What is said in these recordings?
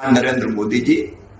नरेंद्र मोदी जी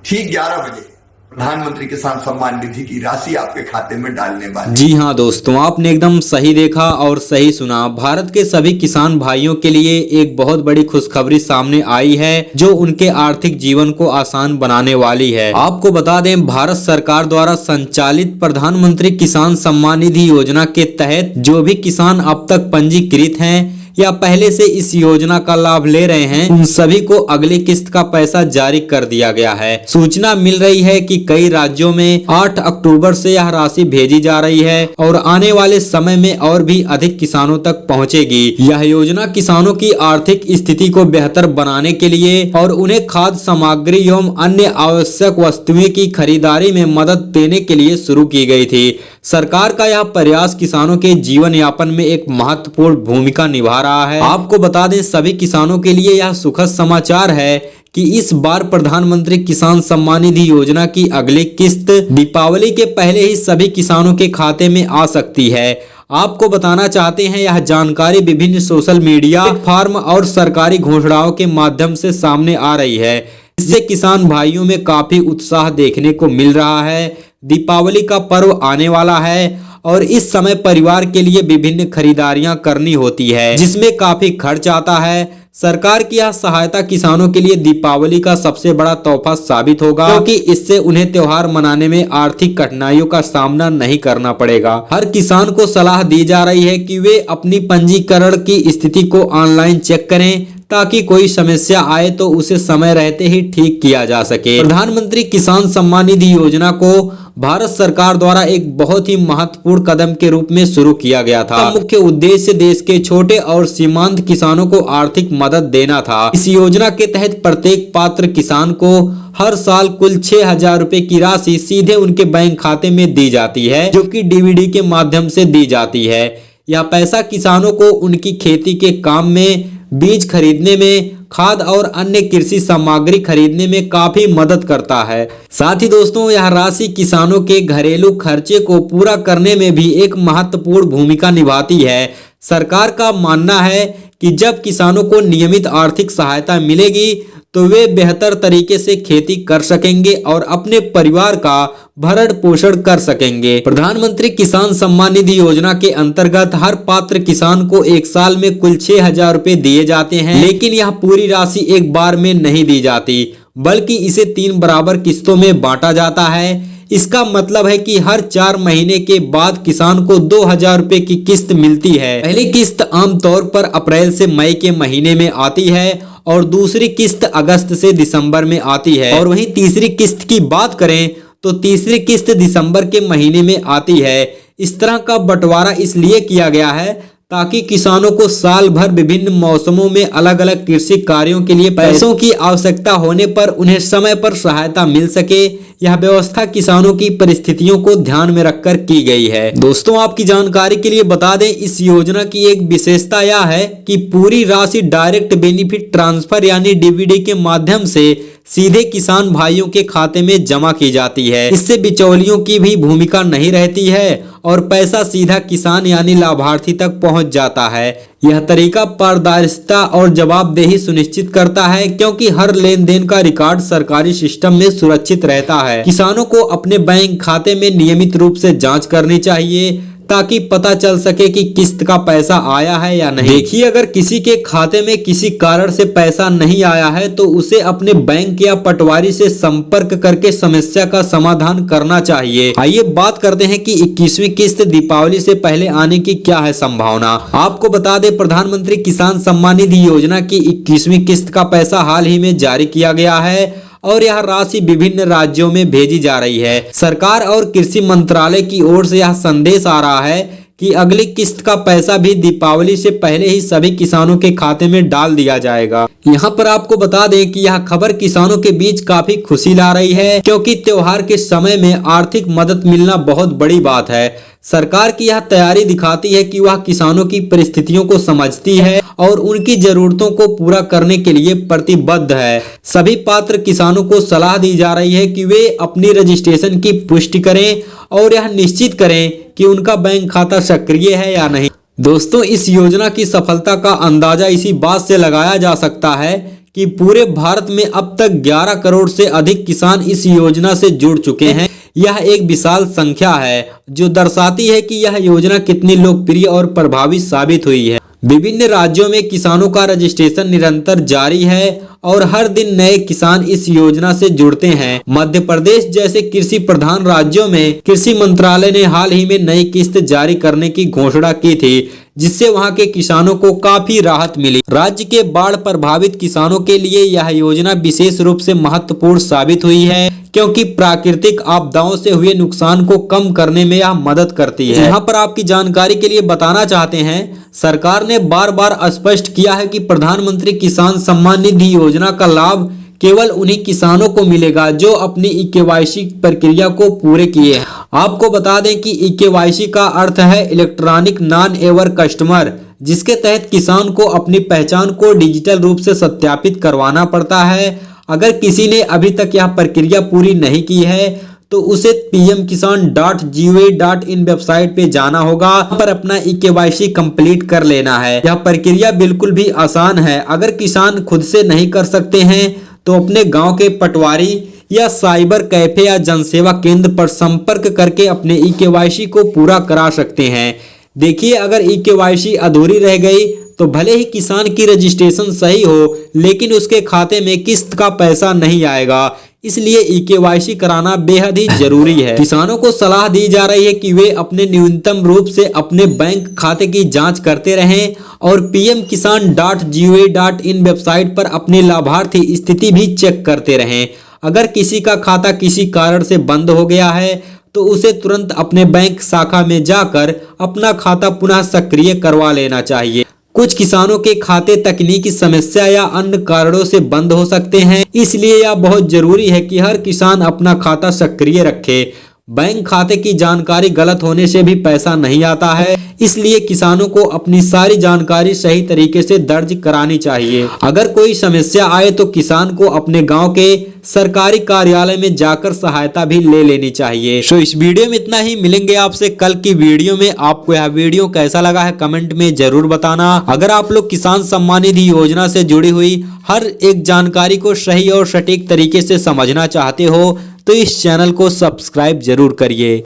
ठीक 11 बजे प्रधानमंत्री किसान सम्मान निधि की राशि आपके खाते में डालने वाले। जी हाँ दोस्तों, आपने एकदम सही देखा और सही सुना। भारत के सभी किसान भाइयों के लिए एक बहुत बड़ी खुशखबरी सामने आई है जो उनके आर्थिक जीवन को आसान बनाने वाली है। आपको बता दें, भारत सरकार द्वारा संचालित प्रधानमंत्री किसान सम्मान निधि योजना के तहत जो भी किसान अब तक पंजीकृत हैं या पहले से इस योजना का लाभ ले रहे हैं, उन सभी को अगली किस्त का पैसा जारी कर दिया गया है। सूचना मिल रही है कि कई राज्यों में 8 अक्टूबर से यह राशि भेजी जा रही है और आने वाले समय में और भी अधिक किसानों तक पहुंचेगी। यह योजना किसानों की आर्थिक स्थिति को बेहतर बनाने के लिए और उन्हें खाद्य सामग्री एवं अन्य आवश्यक वस्तुएं की खरीदारी में मदद देने के लिए शुरू की गई थी। सरकार का यह प्रयास किसानों के जीवन यापन में एक महत्वपूर्ण भूमिका निभा रहा है। आपको बता दें, सभी किसानों के लिए यह सुखद समाचार है कि इस बार प्रधानमंत्री किसान सम्मान निधि योजना की अगली किस्त दीपावली के पहले ही सभी किसानों के खाते में आ सकती है। आपको बताना चाहते हैं, यह जानकारी विभिन्न सोशल मीडिया प्लेटफॉर्म और सरकारी घोषणाओं के माध्यम से सामने आ रही है। इससे किसान भाइयों में काफी उत्साह देखने को मिल रहा है। दीपावली का पर्व आने वाला है और इस समय परिवार के लिए विभिन्न खरीदारियां करनी होती है जिसमें काफी खर्च आता है। सरकार की यह सहायता किसानों के लिए दीपावली का सबसे बड़ा तोहफा साबित होगा, क्योंकि इससे उन्हें त्योहार मनाने में आर्थिक कठिनाइयों का सामना नहीं करना पड़ेगा। हर किसान को सलाह दी जा रही है कि वे अपनी पंजीकरण की स्थिति को ऑनलाइन चेक करें ताकि कोई समस्या आए तो उसे समय रहते ही ठीक किया जा सके। प्रधानमंत्री किसान सम्मान निधि योजना को भारत सरकार द्वारा एक बहुत ही महत्वपूर्ण कदम के रूप में शुरू किया गया था। मुख्य उद्देश्य देश के छोटे और सीमांत किसानों को आर्थिक मदद देना था। इस योजना के तहत प्रत्येक पात्र किसान को हर साल कुल 6,000 रुपए की राशि सीधे उनके बैंक खाते में दी जाती है, जो कि डीबीडी के माध्यम से दी जाती है। यह पैसा किसानों को उनकी खेती के काम में, बीज खरीदने में, खाद और अन्य कृषि सामग्री खरीदने में काफी मदद करता है। साथ ही दोस्तों, यह राशि किसानों के घरेलू खर्चे को पूरा करने में भी एक महत्वपूर्ण भूमिका निभाती है। सरकार का मानना है कि जब किसानों को नियमित आर्थिक सहायता मिलेगी तो वे बेहतर तरीके से खेती कर सकेंगे और अपने परिवार का भरण पोषण कर सकेंगे। प्रधानमंत्री किसान सम्मान निधि योजना के अंतर्गत हर पात्र किसान को एक साल में कुल 6,000 रुपए दिए जाते हैं, लेकिन यह पूरी राशि एक बार में नहीं दी जाती, बल्कि इसे 3 बराबर किस्तों में बांटा जाता है। इसका मतलब है कि हर 4 महीने के बाद किसान को 2,000 रुपए की किस्त मिलती है। पहली किस्त आमतौर पर अप्रैल से मई के महीने में आती है और दूसरी किस्त अगस्त से दिसंबर में आती है। और वहीं तीसरी किस्त की बात करें तो तीसरी किस्त दिसंबर के महीने में आती है। इस तरह का बंटवारा इसलिए किया गया है ताकि किसानों को साल भर विभिन्न मौसमों में अलग अलग कृषि कार्यों के लिए पैसों की आवश्यकता होने पर उन्हें समय पर सहायता मिल सके। यह व्यवस्था किसानों की परिस्थितियों को ध्यान में रखकर की गई है। दोस्तों, आपकी जानकारी के लिए बता दें, इस योजना की एक विशेषता यह है कि पूरी राशि डायरेक्ट बेनिफिट ट्रांसफर यानी डीबीडी के माध्यम से सीधे किसान भाइयों के खाते में जमा की जाती है। इससे बिचौलियों की भी भूमिका नहीं रहती है और पैसा सीधा किसान यानी लाभार्थी तक पहुंच जाता है। यह तरीका पारदर्शिता और जवाबदेही सुनिश्चित करता है, क्योंकि हर लेन देन का रिकॉर्ड सरकारी सिस्टम में सुरक्षित रहता है। किसानों को अपने बैंक खाते में नियमित रूप से जांच करनी चाहिए ताकि पता चल सके कि किस्त का पैसा आया है या नहीं। देखिए, अगर किसी के खाते में किसी कारण से पैसा नहीं आया है तो उसे अपने बैंक या पटवारी से संपर्क करके समस्या का समाधान करना चाहिए। आइए बात करते हैं कि 21वीं किस्त दीपावली से पहले आने की क्या है संभावना। आपको बता दें, प्रधानमंत्री किसान सम्मान निधि योजना की 21वीं किस्त का पैसा हाल ही में जारी किया गया है और यह राशि विभिन्न राज्यों में भेजी जा रही है। सरकार और कृषि मंत्रालय की ओर से यह संदेश आ रहा है कि अगली किस्त का पैसा भी दीपावली से पहले ही सभी किसानों के खाते में डाल दिया जाएगा। यहाँ पर आपको बता दें कि यह खबर किसानों के बीच काफी खुशी ला रही है, क्योंकि त्योहार के समय में आर्थिक मदद मिलना बहुत बड़ी बात है। सरकार की यह तैयारी दिखाती है कि वह किसानों की परिस्थितियों को समझती है और उनकी जरूरतों को पूरा करने के लिए प्रतिबद्ध है। सभी पात्र किसानों को सलाह दी जा रही है कि वे अपनी रजिस्ट्रेशन की पुष्टि करें और यह निश्चित करें कि उनका बैंक खाता सक्रिय है या नहीं। दोस्तों, इस योजना की सफलता का अंदाजा इसी बात से लगाया जा सकता है कि पूरे भारत में अब तक 11 करोड़ से अधिक किसान इस योजना से जुड़ चुके हैं। यह एक विशाल संख्या है जो दर्शाती है कि यह योजना कितनी लोकप्रिय और प्रभावी साबित हुई है। विभिन्न राज्यों में किसानों का रजिस्ट्रेशन निरंतर जारी है और हर दिन नए किसान इस योजना से जुड़ते हैं। मध्य प्रदेश जैसे कृषि प्रधान राज्यों में कृषि मंत्रालय ने हाल ही में नई किस्त जारी करने की घोषणा की थी, जिससे वहां के किसानों को काफी राहत मिली। राज्य के बाढ़ प्रभावित किसानों के लिए यह योजना विशेष रूप से महत्वपूर्ण साबित हुई है, क्योंकि प्राकृतिक आपदाओं से हुए नुकसान को कम करने में यह मदद करती है। यहाँ पर आपकी जानकारी के लिए बताना चाहते हैं, सरकार ने बार बार स्पष्ट किया है कि प्रधानमंत्री किसान सम्मान निधि योजना का लाभ केवल उन्हीं किसानों को मिलेगा जो अपनी ई-केवाईसी प्रक्रिया को पूरे किए हैं। आपको बता दें कि ई-केवाईसी का अर्थ है इलेक्ट्रॉनिक नॉन एवर कस्टमर, जिसके तहत किसान को अपनी पहचान को डिजिटल रूप से सत्यापित करवाना पड़ता है। अगर किसी ने अभी तक यह प्रक्रिया पूरी नहीं की है तो उसे pmkisan.gov.in वेबसाइट पे जाना होगा, पर अपना ई-केवाईसी कंप्लीट कर लेना है। यह प्रक्रिया बिल्कुल भी आसान है। अगर किसान खुद से नहीं कर सकते हैं तो अपने गांव के पटवारी या साइबर कैफे या जनसेवा केंद्र पर संपर्क करके अपने ई-केवाईसी को पूरा करा सकते हैं। देखिए, अगर ई-केवाईसी अधूरी रह गई तो भले ही किसान की रजिस्ट्रेशन सही हो, लेकिन उसके खाते में किस्त का पैसा नहीं आएगा। इसलिए ई-केवाईसी कराना बेहद ही जरूरी है। किसानों को सलाह दी जा रही है कि वे अपने न्यूनतम रूप से अपने बैंक खाते की जांच करते रहें और pmkisan.gov.in वेबसाइट पर अपने लाभार्थी स्थिति भी चेक करते रहें। अगर किसी का खाता किसी कारण से बंद हो गया है तो उसे तुरंत अपने बैंक शाखा में जाकर अपना खाता पुनः सक्रिय करवा लेना चाहिए। कुछ किसानों के खाते तकनीकी समस्या या अन्य कारणों से बंद हो सकते हैं, इसलिए यह बहुत जरूरी है कि हर किसान अपना खाता सक्रिय रखे। बैंक खाते की जानकारी गलत होने से भी पैसा नहीं आता है, इसलिए किसानों को अपनी सारी जानकारी सही तरीके से दर्ज करानी चाहिए। अगर कोई समस्या आए तो किसान को अपने गांव के सरकारी कार्यालय में जाकर सहायता भी ले लेनी चाहिए। तो इस वीडियो में इतना ही। मिलेंगे आपसे कल की वीडियो में। आपको यह वीडियो कैसा लगा है कमेंट में जरूर बताना। अगर आप लोग किसान सम्मान निधि योजना से जुड़ी हुई हर एक जानकारी को सही और सटीक तरीके से समझना चाहते हो तो इस चैनल को सब्सक्राइब जरूर करिए।